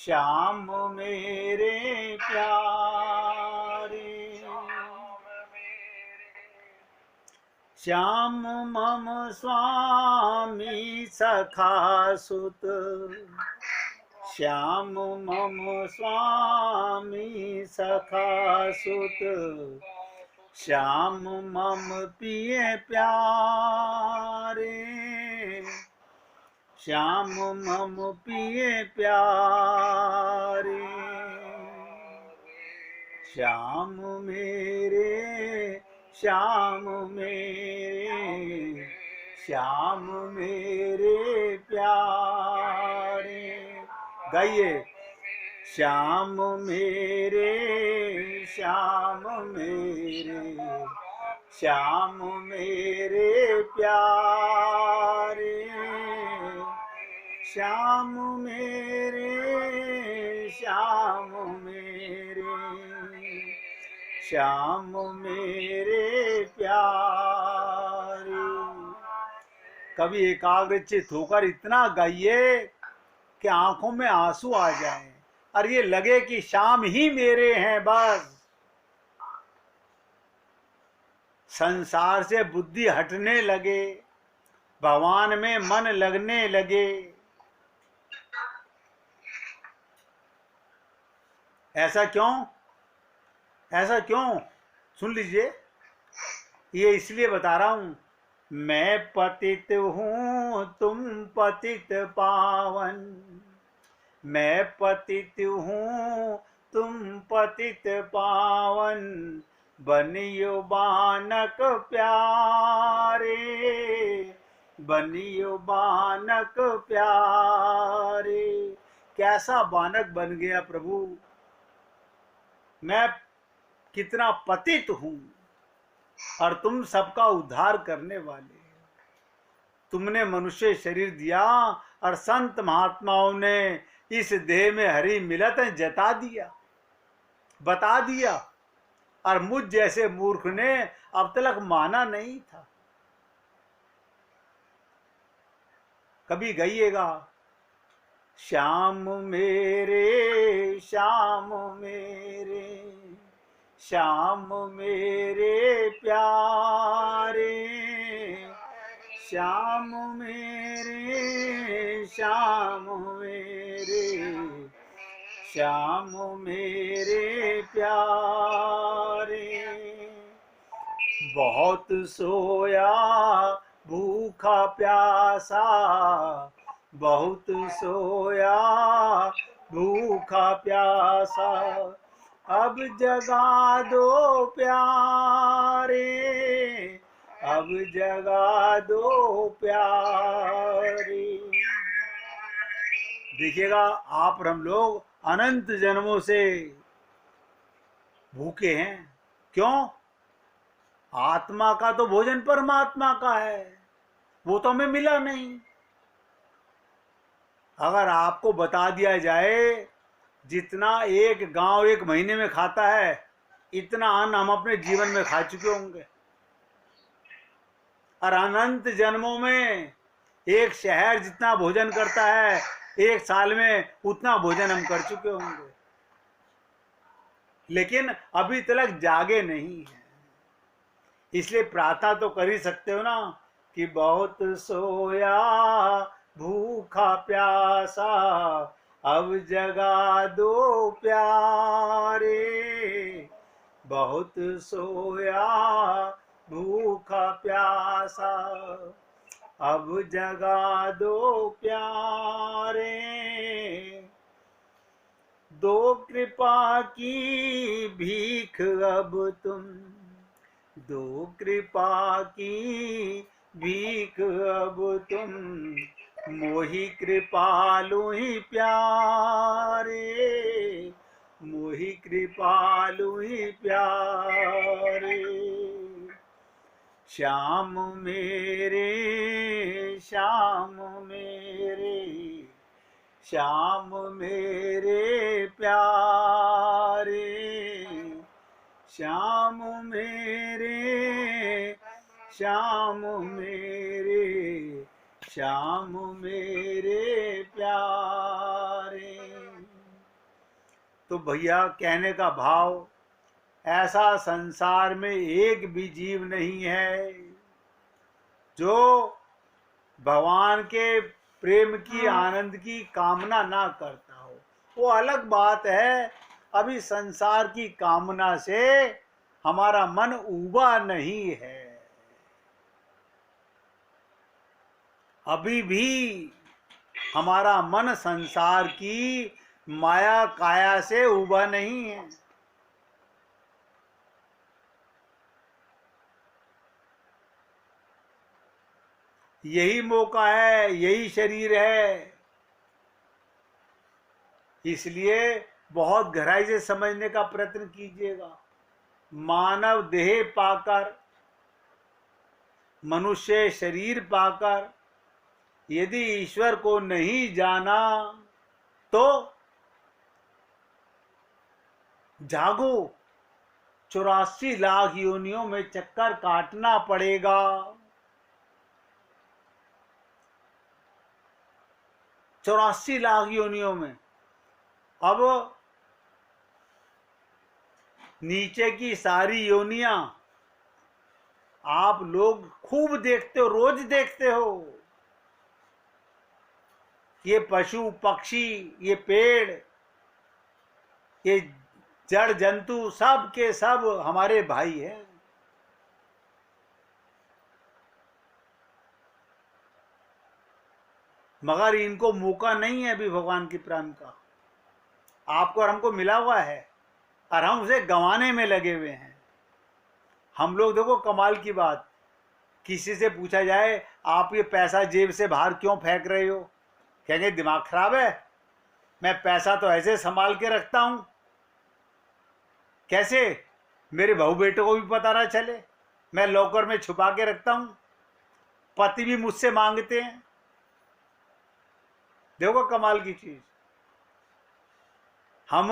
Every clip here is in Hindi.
श्याम मेरे प्यारे। श्याम मम स्वामी सखा सुत, श्याम मम स्वामी सखा सुत, श्याम मम पिए प्यारे। श्याम मम पिए प्यारे। श्याम मेरे, श्याम मेरे, श्याम मेरे प्यारे। गाइए। श्याम मेरे, श्याम मेरे, श्याम मेरे प्यारे। श्याम मेरे, श्याम मेरे, श्याम मेरे प्यारे। कभी एकाग्रचित होकर इतना गाइए कि आंखों में आंसू आ जाएं और ये लगे कि श्याम ही मेरे हैं बस। संसार से बुद्धि हटने लगे, भगवान में मन लगने लगे। ऐसा क्यों? ऐसा क्यों? सुन लीजिए, ये इसलिए बता रहा हूं। मैं पतित हूं तुम पतित पावन, मैं पतित हूं तुम पतित पावन, बनियो बानक प्यारे, बनियो बानक प्यारे। कैसा बानक बन गया प्रभु, मैं कितना पतित हूं और तुम सबका उद्धार करने वाले। तुमने मनुष्य शरीर दिया और संत महात्माओं ने इस देह में हरि मिलत जता दिया, बता दिया, और मुझ जैसे मूर्ख ने अब तक माना नहीं था। कभी गाइएगा। श्याम मेरे, श्याम मेरे, श्याम मेरे प्यारे। श्याम मेरे, श्याम मेरे, श्याम मेरे प्यारे। बहुत सोया भूखा प्यासा, बहुत सोया भूखा प्यासा, अब जगा दो प्यारे, अब जगा दो प्यारे। देखिएगा, आप और हम लोग अनंत जन्मों से भूखे हैं। क्यों? आत्मा का तो भोजन परमात्मा का है, वो तो हमें मिला नहीं। अगर आपको बता दिया जाए जितना एक गांव एक महीने में खाता है, इतना अन्न हम अपने जीवन में खा चुके होंगे। और अनंत जन्मों में एक शहर जितना भोजन करता है, एक साल में उतना भोजन हम कर चुके होंगे, लेकिन अभी तक जागे नहीं है। इसलिए प्रार्थना तो कर ही सकते हो ना कि बहुत सोया भूखा प्यासा, अब जगा दो प्यारे। बहुत सोया भूखा प्यासा, अब जगा दो प्यारे। दो कृपा की भीख अब तुम, दो कृपा की भीख अब तुम, मोहि कृपालु ही प्यारे, मोहि कृपालु ही प्यारे। श्याम मेरे, श्याम मेरे, श्याम मेरे प्यारे। श्याम मेरे, श्याम मेरे, श्याम मेरे प्यारे। तो भैया कहने का भाव, ऐसा संसार में एक भी जीव नहीं है जो भगवान के प्रेम की, आनंद की कामना ना करता हो। वो अलग बात है, अभी संसार की कामना से हमारा मन उबा नहीं है, अभी भी हमारा मन संसार की माया काया से उबा नहीं है। यही मौका है, यही शरीर है, इसलिए बहुत गहराई से समझने का प्रयत्न कीजिएगा। मानव देह पाकर, मनुष्य शरीर पाकर यदि ईश्वर को नहीं जाना तो जागो, 84 लाख योनियों में चक्कर काटना पड़ेगा। 84 लाख योनियों में। अब नीचे की सारी योनियां आप लोग खूब देखते हो, रोज देखते हो। ये पशु पक्षी, ये पेड़, ये जड़ जंतु, सब के सब हमारे भाई हैं। मगर इनको मौका नहीं है अभी भगवान की प्रेम का। आपको और हमको मिला हुआ है और हम उसे गंवाने में लगे हुए हैं। हम लोग देखो कमाल की बात, किसी से पूछा जाए आप ये पैसा जेब से बाहर क्यों फेंक रहे हो, कहेंगे दिमाग खराब है, मैं पैसा तो ऐसे संभाल के रखता हूं, कैसे मेरे बहू बेटे को भी पता ना चले, मैं लॉकर में छुपा के रखता हूं, पति भी मुझसे मांगते हैं। देखो कमाल की चीज, हम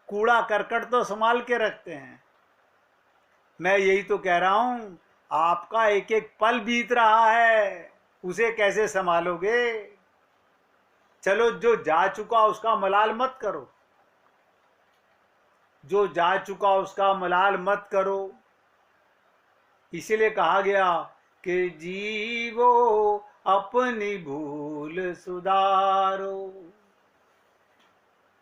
कूड़ा करकट तो संभाल के रखते हैं। मैं यही तो कह रहा हूं, आपका एक एक पल बीत रहा है, उसे कैसे संभालोगे। चलो जो जा चुका उसका मलाल मत करो, जो जा चुका उसका मलाल मत करो। इसीलिए कहा गया कि जीवो अपनी भूल सुधारो।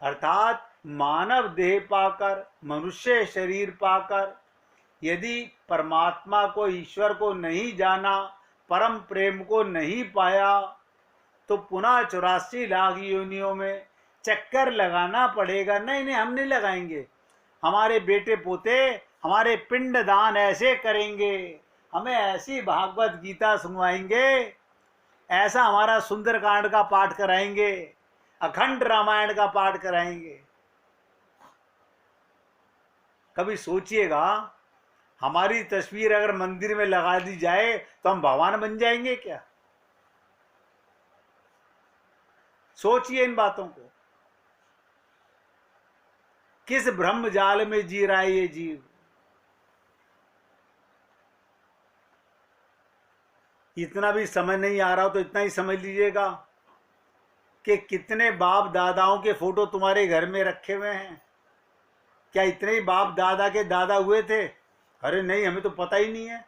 अर्थात मानव देह पाकर, मनुष्य शरीर पाकर यदि परमात्मा को, ईश्वर को नहीं जाना, परम प्रेम को नहीं पाया, तो पुनः 84 लाख योनियों में चक्कर लगाना पड़ेगा। नहीं नहीं, हम नहीं लगाएंगे, हमारे बेटे पोते हमारे पिंड दान ऐसे करेंगे, हमें ऐसी भागवत गीता सुनवाएंगे, ऐसा हमारा सुंदरकांड का पाठ कराएंगे, अखंड रामायण का पाठ कराएंगे। कभी सोचिएगा, हमारी तस्वीर अगर मंदिर में लगा दी जाए तो हम भगवान बन जाएंगे क्या? सोचिए इन बातों को। किस ब्रह्म जाल में जी रहा है ये जीव। इतना भी समझ नहीं आ रहा हो तो इतना ही समझ लीजिएगा कि कितने बाप दादाओं के फोटो तुम्हारे घर में रखे हुए हैं। क्या इतने ही बाप दादा के दादा हुए थे? अरे नहीं, हमें तो पता ही नहीं है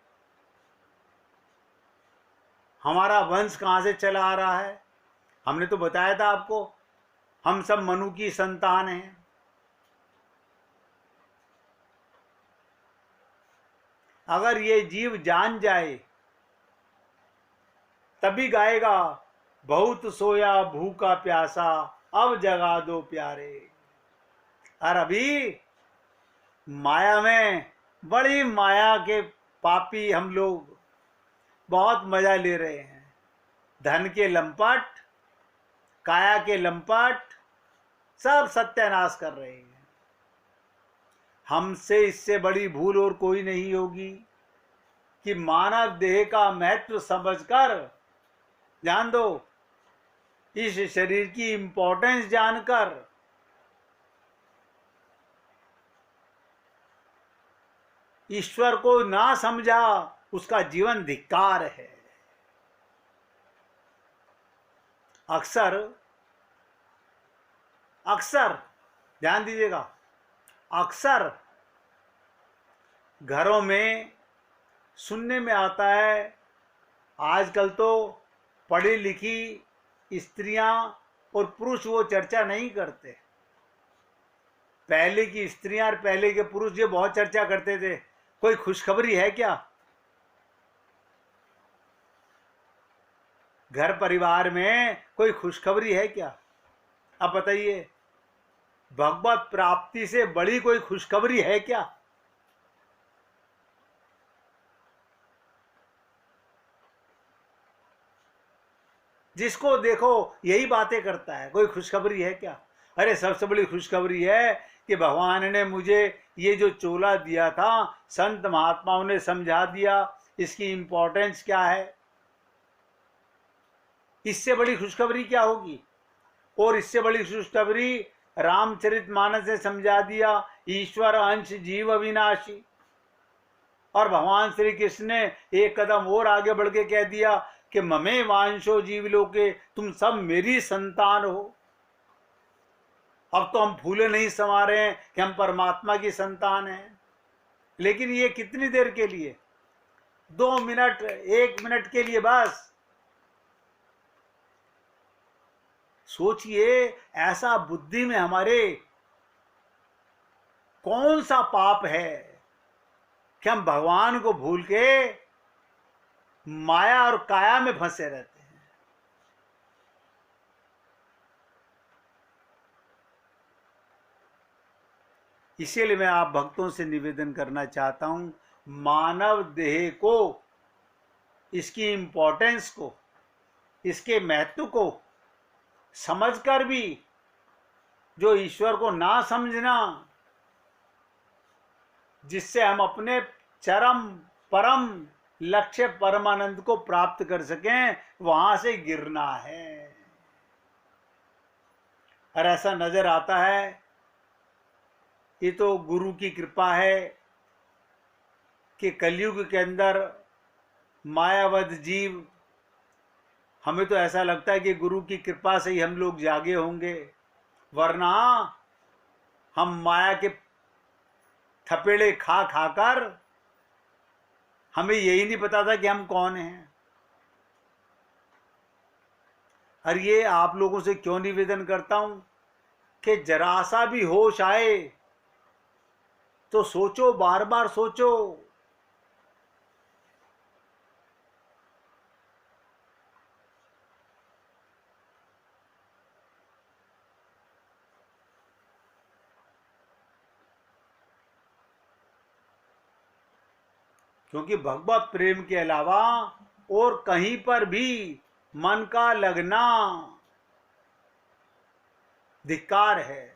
हमारा वंश कहां से चला आ रहा है। हमने तो बताया था आपको, हम सब मनु की संतान हैं। अगर ये जीव जान जाए तभी गाएगा, बहुत सोया भूखा प्यासा अब जगा दो प्यारे। और अभी माया में, बड़ी माया के पापी हम लोग बहुत मजा ले रहे हैं। धन के लंपट, काया के लंपट, सब सत्यानाश कर रहे हैं। हमसे इससे बड़ी भूल और कोई नहीं होगी कि मानव देह का महत्व समझकर, जान दो, इस शरीर की इंपॉर्टेंस जानकर ईश्वर को ना समझा, उसका जीवन धिक्कार है। अक्सर ध्यान दीजिएगा, अक्सर घरों में सुनने में आता है, आजकल तो पढ़ी लिखी स्त्रियां और पुरुष वो चर्चा नहीं करते। पहले की स्त्रियां और पहले के पुरुष ये बहुत चर्चा करते थे, कोई खुशखबरी है क्या, घर परिवार में कोई खुशखबरी है क्या। अब बताइए, भगवत प्राप्ति से बड़ी कोई खुशखबरी है क्या। जिसको देखो यही बातें करता है, कोई खुशखबरी है क्या। अरे सबसे बड़ी खुशखबरी है कि भगवान ने मुझे ये जो चोला दिया था, संत महात्माओं ने समझा दिया इसकी इंपॉर्टेंस क्या है। इससे बड़ी खुशखबरी क्या होगी। और इससे बड़ी खुशखबरी रामचरितमानस ने समझा दिया, ईश्वर अंश जीव अविनाशी। और भगवान श्री कृष्ण ने एक कदम और आगे बढ़ के कह दिया कि ममे वांशो जीव लोके, तुम सब मेरी संतान हो। अब तो हम फूले नहीं समा रहे हैं कि हम परमात्मा की संतान हैं, लेकिन ये कितनी देर के लिए, 2 मिनट 1 मिनट के लिए बस। सोचिए, ऐसा बुद्धि में हमारे कौन सा पाप है कि हम भगवान को भूल के माया और काया में फंसे रहते हैं। इसीलिए मैं आप भक्तों से निवेदन करना चाहता हूं, मानव देह को, इसकी इंपॉर्टेंस को, इसके महत्व को समझकर भी जो ईश्वर को ना समझना, जिससे हम अपने चरम परम लक्ष्य परमानंद को प्राप्त कर सकें, वहां से गिरना है। और ऐसा नजर आता है, ये तो गुरु की कृपा है कि कलयुग के अंदर मायावद जीव, हमें तो ऐसा लगता है कि गुरु की कृपा से ही हम लोग जागे होंगे, वरना हम माया के थपेड़े खा खाकर हमें यही नहीं पता था कि हम कौन हैं। और ये आप लोगों से क्यों निवेदन करता हूं कि जरा सा भी होश आए तो सोचो, बार बार सोचो। क्योंकि भगवत प्रेम के अलावा और कहीं पर भी मन का लगना धिक्कार है।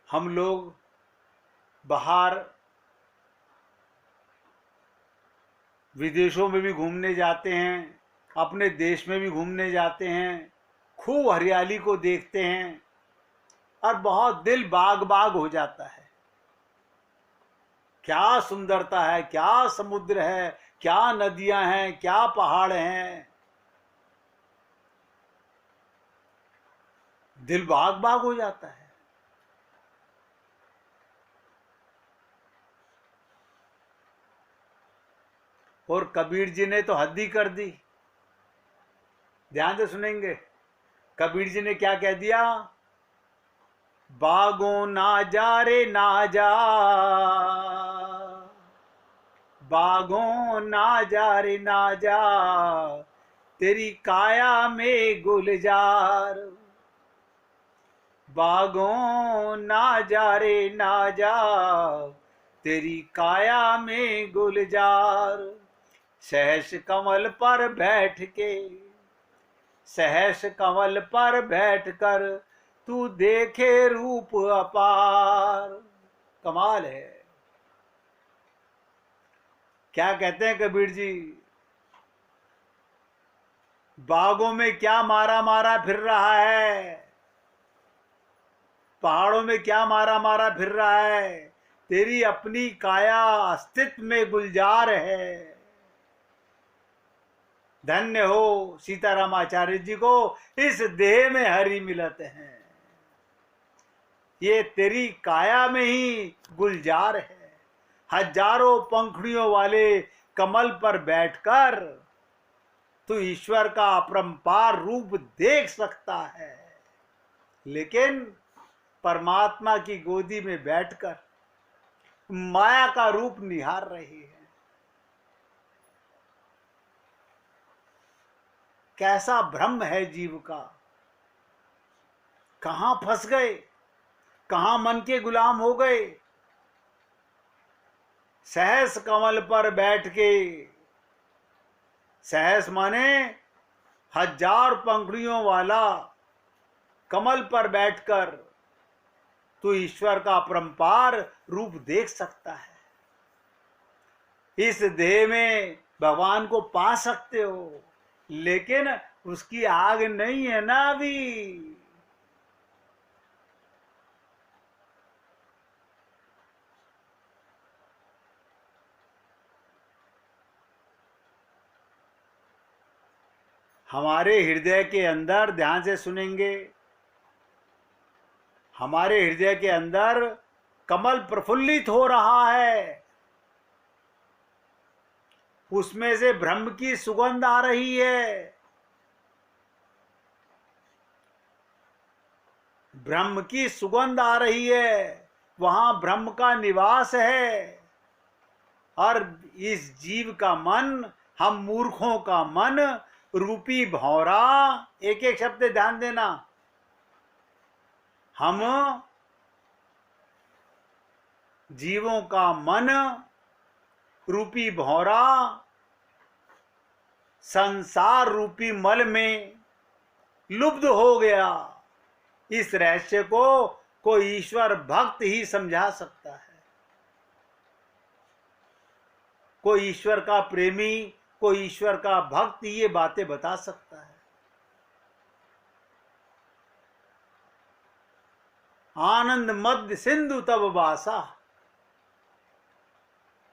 हम लोग बाहर विदेशों में भी घूमने जाते हैं, अपने देश में भी घूमने जाते हैं, खूब हरियाली को देखते हैं और बहुत दिल बाग बाग हो जाता है। क्या सुंदरता है, क्या समुद्र है, क्या नदियां हैं, क्या पहाड़ हैं, दिल बाग बाग हो जाता है। और कबीर जी ने तो हद ही कर दी। ध्यान से सुनेंगे, कबीर जी ने क्या कह दिया, बागों ना जा रे ना जा, बागों ना जा रे ना जा, तेरी काया में गुलजार। बागों ना जा रे ना जा, तेरी काया में गुलजार। सहस कमल पर बैठ के, सहस कमल पर बैठ कर तू देखे रूप अपार। कमाल है। क्या कहते हैं कबीर जी, बागों में क्या मारा मारा फिर रहा है, पहाड़ों में क्या मारा मारा फिर रहा है, तेरी अपनी काया अस्तित्व में गुलजार है। धन्य हो सीताराम आचार्य जी को, इस देह में हरि मिलत है। ये तेरी काया में ही गुलजार है। हजारों पंखुड़ियों वाले कमल पर बैठकर तू ईश्वर का अपरंपार रूप देख सकता है, लेकिन परमात्मा की गोदी में बैठकर माया का रूप निहार रही है। कैसा भ्रम है जीव का। कहां फंस गए, कहां मन के गुलाम हो गए। सहस कमल पर बैठ के, सहस माने हजार पंखुड़ियों वाला कमल पर बैठकर तू ईश्वर का अपरंपार रूप देख सकता है। इस देह में भगवान को पा सकते हो, लेकिन उसकी आग नहीं है ना अभी। हमारे हृदय के अंदर, ध्यान से सुनेंगे, हमारे हृदय के अंदर कमल प्रफुल्लित हो रहा है, उसमें से ब्रह्म की सुगंध आ रही है। ब्रह्म की सुगंध आ रही है, वहां ब्रह्म का निवास है। और इस जीव का मन, हम मूर्खों का मन रूपी भौरा, एक एक शब्द ध्यान देना, हम जीवों का मन रूपी भौरा संसार रूपी मल में लुप्त हो गया। इस रहस्य को कोई ईश्वर भक्त ही समझा सकता है। कोई ईश्वर का प्रेमी, कोई ईश्वर का भक्त ये बातें बता सकता है। आनंद मध्य सिंधु तब वासा।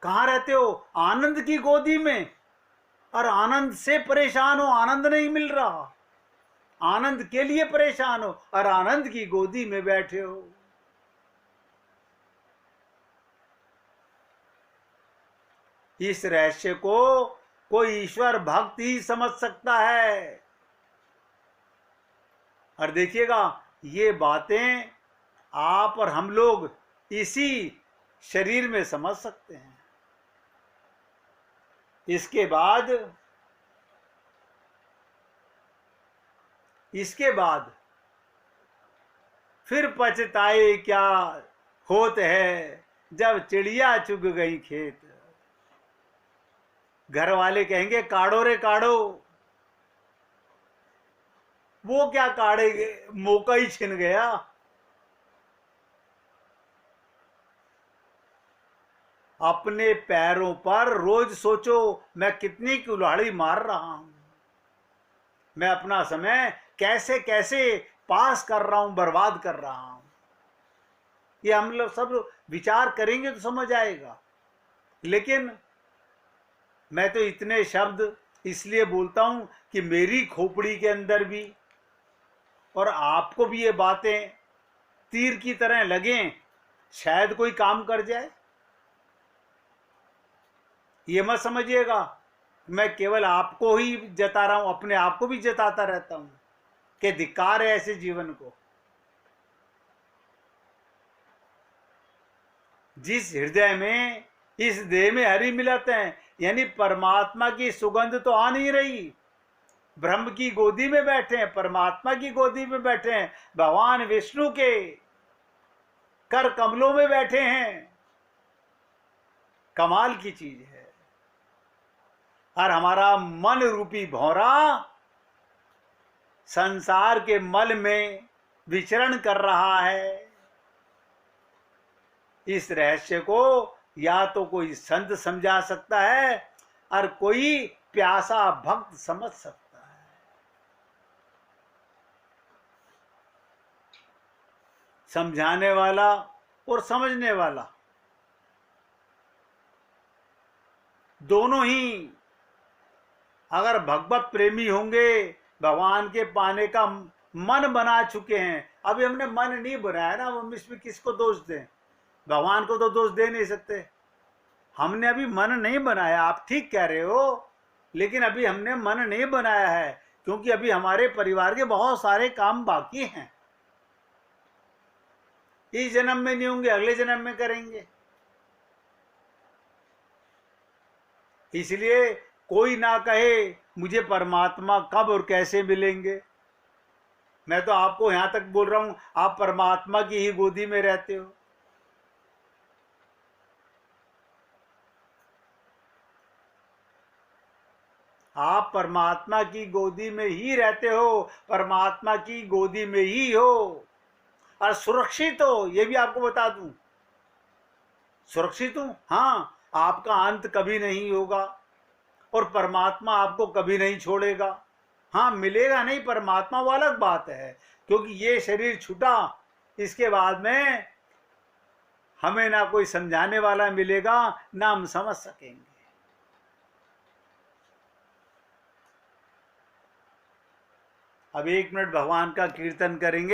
कहां रहते हो? आनंद की गोदी में। और आनंद से परेशान हो, आनंद नहीं मिल रहा, आनंद के लिए परेशान हो और आनंद की गोदी में बैठे हो। इस रहस्य को कोई ईश्वर भक्त ही समझ सकता है। और देखिएगा, ये बातें आप और हम लोग इसी शरीर में समझ सकते हैं। इसके बाद फिर पछताए क्या होत है, जब चिड़िया चुग गई खेत। घर वाले कहेंगे काढ़ो रे काढ़ो, वो क्या काढ़ेगे, मौका ही छिन गया। अपने पैरों पर रोज सोचो, मैं कितनी कुल्हाड़ी मार रहा हूं, मैं अपना समय कैसे कैसे पास कर रहा हूं, बर्बाद कर रहा हूं। ये हम लोग सब विचार करेंगे तो समझ आएगा। लेकिन मैं तो इतने शब्द इसलिए बोलता हूं कि मेरी खोपड़ी के अंदर भी और आपको भी ये बातें तीर की तरह लगें, शायद कोई काम कर जाए। ये मत समझिएगा मैं केवल आपको ही जता रहा हूं, अपने आप को भी जताता रहता हूं कि धिक्कार है ऐसे जीवन को। जिस हृदय में, इस देह में हरि मिलत हैं, यानी परमात्मा की सुगंध तो आ नहीं रही। ब्रह्म की गोदी में बैठे हैं, परमात्मा की गोदी में बैठे हैं, भगवान विष्णु के कर कमलों में बैठे हैं। कमाल की चीज है। और हमारा मन रूपी भौरा संसार के मल में विचरण कर रहा है। इस रहस्य को या तो कोई संत समझा सकता है और कोई प्यासा भक्त समझ सकता है। समझाने वाला और समझने वाला, दोनों ही अगर भगवत प्रेमी होंगे, भगवान के पाने का मन बना चुके हैं। अभी हमने मन नहीं बनाया ना, हम इसमें किसको दोष दें? भगवान को तो दोष दे नहीं सकते। हमने अभी मन नहीं बनाया, आप ठीक कह रहे हो, लेकिन अभी हमने मन नहीं बनाया है, क्योंकि अभी हमारे परिवार के बहुत सारे काम बाकी हैं। इस जन्म में नहीं होंगे, अगले जन्म में करेंगे। इसलिए कोई ना कहे मुझे परमात्मा कब और कैसे मिलेंगे। मैं तो आपको यहां तक बोल रहा हूं, आप परमात्मा की ही गोदी में रहते हो। आप परमात्मा की गोदी में ही रहते हो, परमात्मा की गोदी में ही हो और सुरक्षित हो। ये भी आपको बता दूं, सुरक्षित हूं। हाँ, आपका अंत कभी नहीं होगा और परमात्मा आपको कभी नहीं छोड़ेगा। हाँ, मिलेगा नहीं परमात्मा, वो अलग बात है, क्योंकि ये शरीर छूटा, इसके बाद में हमें ना कोई समझाने वाला मिलेगा, ना हम समझ सकेंगे। अब 1 मिनट भगवान का कीर्तन करेंगे।